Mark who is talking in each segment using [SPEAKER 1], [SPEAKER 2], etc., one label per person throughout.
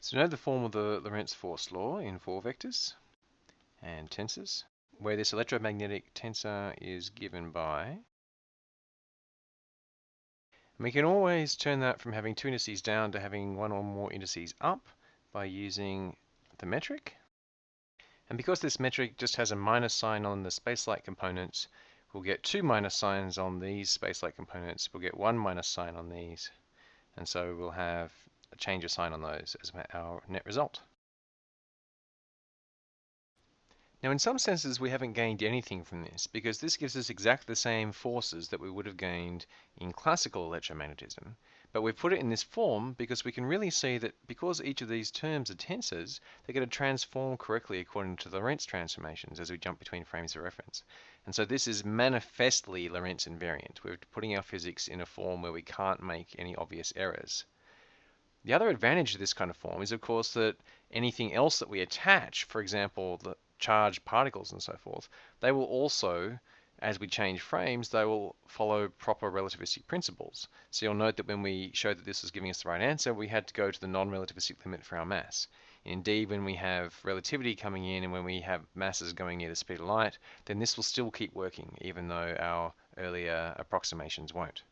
[SPEAKER 1] So know the form of the Lorentz force law in 4 vectors and tensors, where this electromagnetic tensor is given by. And we can always turn that from having 2 indices down to having 1 or more indices up by using the metric. And because this metric just has a minus sign on the spacelike components, we'll get 2 minus signs on these spacelike components. We'll get 1 minus sign on these. And so we'll have a change of sign on those as our net result. Now in some senses we haven't gained anything from this, because this gives us exactly the same forces that we would have gained in classical electromagnetism, but we've put it in this form because we can really see that because each of these terms are tensors, they're going to transform correctly according to the Lorentz transformations as we jump between frames of reference. And so this is manifestly Lorentz invariant. We're putting our physics in a form where we can't make any obvious errors. The other advantage of this kind of form is, of course, that anything else that we attach, for example, the charged particles and so forth, they will also, as we change frames, they will follow proper relativistic principles. So you'll note that when we showed that this was giving us the right answer, we had to go to the non-relativistic limit for our mass. Indeed, when we have relativity coming in and when we have masses going near the speed of light, then this will still keep working, even though our earlier approximations won't.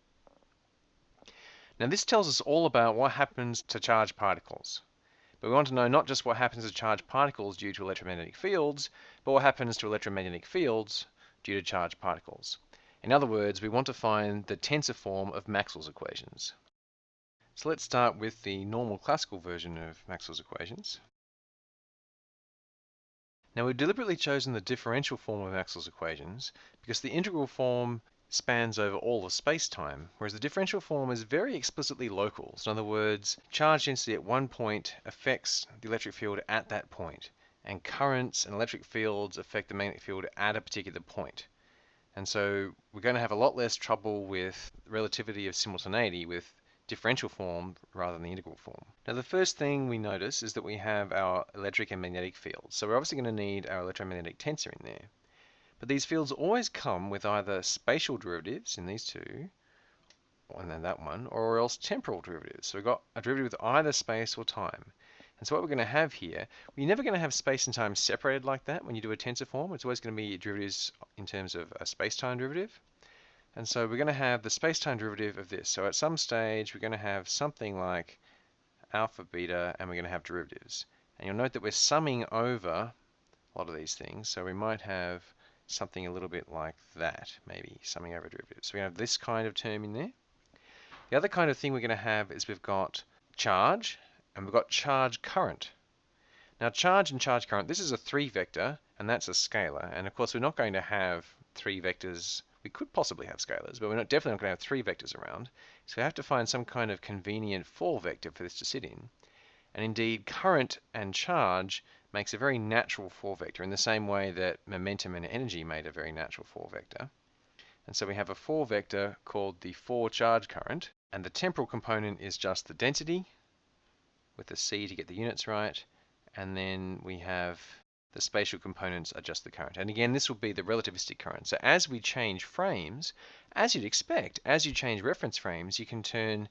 [SPEAKER 1] Now this tells us all about what happens to charged particles. But we want to know not just what happens to charged particles due to electromagnetic fields, but what happens to electromagnetic fields due to charged particles. In other words, we want to find the tensor form of Maxwell's equations. So let's start with the normal classical version of Maxwell's equations. Now we've deliberately chosen the differential form of Maxwell's equations because the integral form spans over all of space-time, whereas the differential form is very explicitly local. So in other words, charge density at one point affects the electric field at that point, and currents and electric fields affect the magnetic field at a particular point. And so we're going to have a lot less trouble with relativity of simultaneity with differential form rather than the integral form. Now the first thing we notice is that we have our electric and magnetic fields. So we're obviously going to need our electromagnetic tensor in there. But these fields always come with either spatial derivatives in these two, and then that one, or else temporal derivatives. So we've got a derivative with either space or time. And so what we're going to have here, we're never going to have space and time separated like that when you do a tensor form. It's always going to be derivatives in terms of a space-time derivative. And so we're going to have the space-time derivative of this. So at some stage, we're going to have something like alpha, beta, and we're going to have derivatives. And you'll note that we're summing over a lot of these things. So we might have something a little bit like that, maybe summing over derivatives. So we have this kind of term in there. The other kind of thing we're going to have is we've got charge and we've got charge current. Now charge and charge current, this is a 3 vector and that's a scalar. And of course we're not going to have 3 vectors. We could possibly have scalars, but we're definitely not going to have 3 vectors around. So we have to find some kind of convenient 4 vector for this to sit in. And indeed current and charge makes a very natural 4 vector in the same way that momentum and energy made a very natural 4 vector. And so we have a 4 vector called the 4 charge current, and the temporal component is just the density with a C to get the units right, and then we have the spatial components are just the current. And again, this will be the relativistic current. So as we change frames, as you'd expect, as you change reference frames, you can turn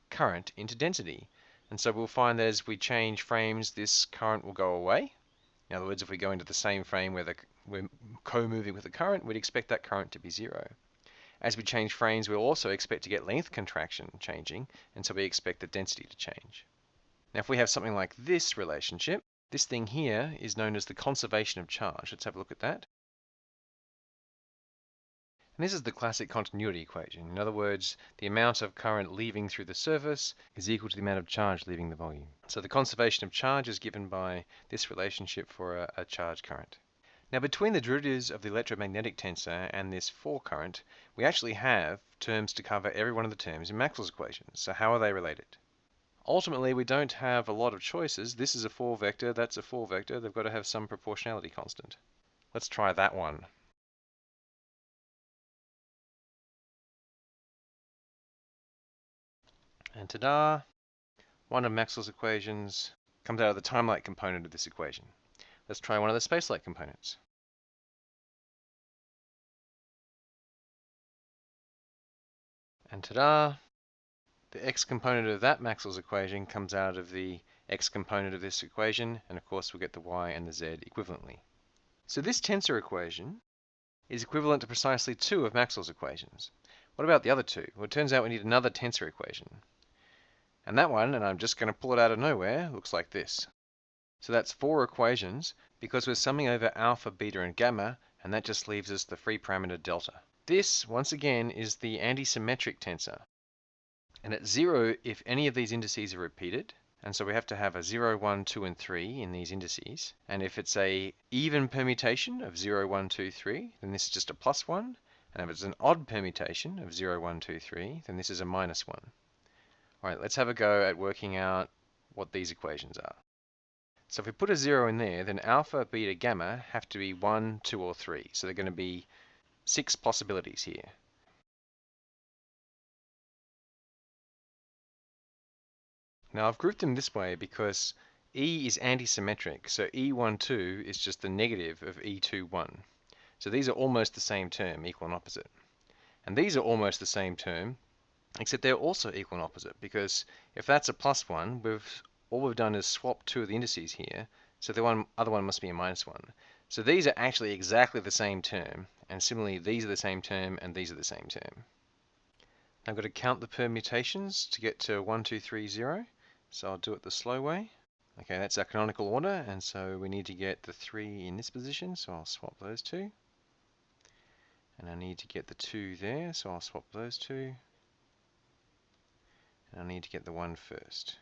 [SPEAKER 1] current into density. And so we'll find that as we change frames, this current will go away. In other words, if we go into the same frame where we're co-moving with the current, we'd expect that current to be 0. As we change frames, we'll also expect to get length contraction changing, and so we expect the density to change. Now if we have something like this relationship, this thing here is known as the conservation of charge. Let's have a look at that. And this is the classic continuity equation. In other words, the amount of current leaving through the surface is equal to the amount of charge leaving the volume. So the conservation of charge is given by this relationship for a charge current. Now between the derivatives of the electromagnetic tensor and this 4 current, we actually have terms to cover every one of the terms in Maxwell's equations. So how are they related? Ultimately, we don't have a lot of choices. This is a 4 vector, that's a 4 vector. They've got to have some proportionality constant. Let's try that one. And ta-da! One of Maxwell's equations comes out of the time-like component of this equation. Let's try one of the space-like components. And ta-da! The x component of that Maxwell's equation comes out of the x component of this equation, and of course we'll get the y and the z equivalently. So this tensor equation is equivalent to precisely 2 of Maxwell's equations. What about the other 2? Well, it turns out we need another tensor equation. And that one, and I'm just going to pull it out of nowhere, looks like this. So that's 4 equations because we're summing over alpha, beta, and gamma, and that just leaves us the free parameter delta. This, once again, is the antisymmetric tensor. And at 0, if any of these indices are repeated, and so we have to have a 0, 1, 2, and 3 in these indices. And if it's a even permutation of 0, 1, 2, 3, then this is just a +1. And if it's an odd permutation of 0, 1, 2, 3, then this is a -1. All right, let's have a go at working out what these equations are. So if we put a 0 in there, then alpha, beta, gamma have to be 1, 2, or 3. So they're going to be 6 possibilities here. Now I've grouped them this way because E is antisymmetric, so E12 is just the negative of E21. So these are almost the same term, equal and opposite. And these are almost the same term, except they're also equal and opposite, because if that's a +1, all we've done is swap 2 of the indices here, so the other one must be a -1. So these are actually exactly the same term, and similarly these are the same term and these are the same term. I've got to count the permutations to get to 1, 2, 3, 0, so I'll do it the slow way. Okay, that's our canonical order, and so we need to get the 3 in this position, so I'll swap those 2. And I need to get the 2 there, so I'll swap those 2. And I need to get the 1 first.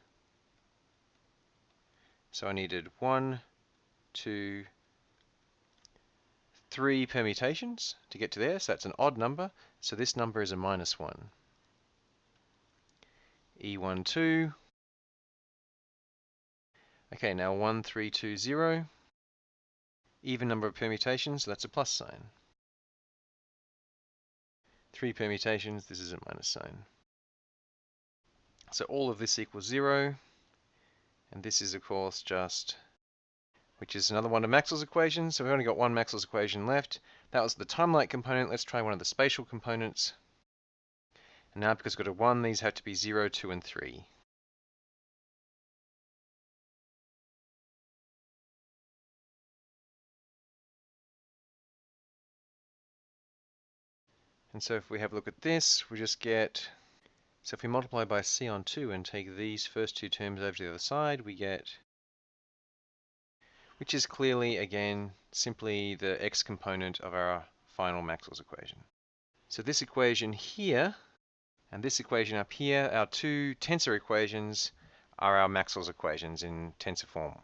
[SPEAKER 1] So I needed 1, 2, 3 permutations to get to there, so that's an odd number, so this number is a -1. E12. Okay, now 1, 3, 2, 0. Even number of permutations, so that's a plus sign. 3 permutations, this is a minus sign. So all of this equals 0, and this is of course just, which is another one of Maxwell's equations, so we've only got one Maxwell's equation left. That was the timelike component. Let's try one of the spatial components. And now because we've got a 1, these have to be 0, 2, and 3. And so if we have a look at this, we just get, so if we multiply by c on 2 and take these first 2 terms over to the other side, we get, which is clearly, again, simply the x component of our final Maxwell's equation. So this equation here and this equation up here, our 2 tensor equations, are our Maxwell's equations in tensor form.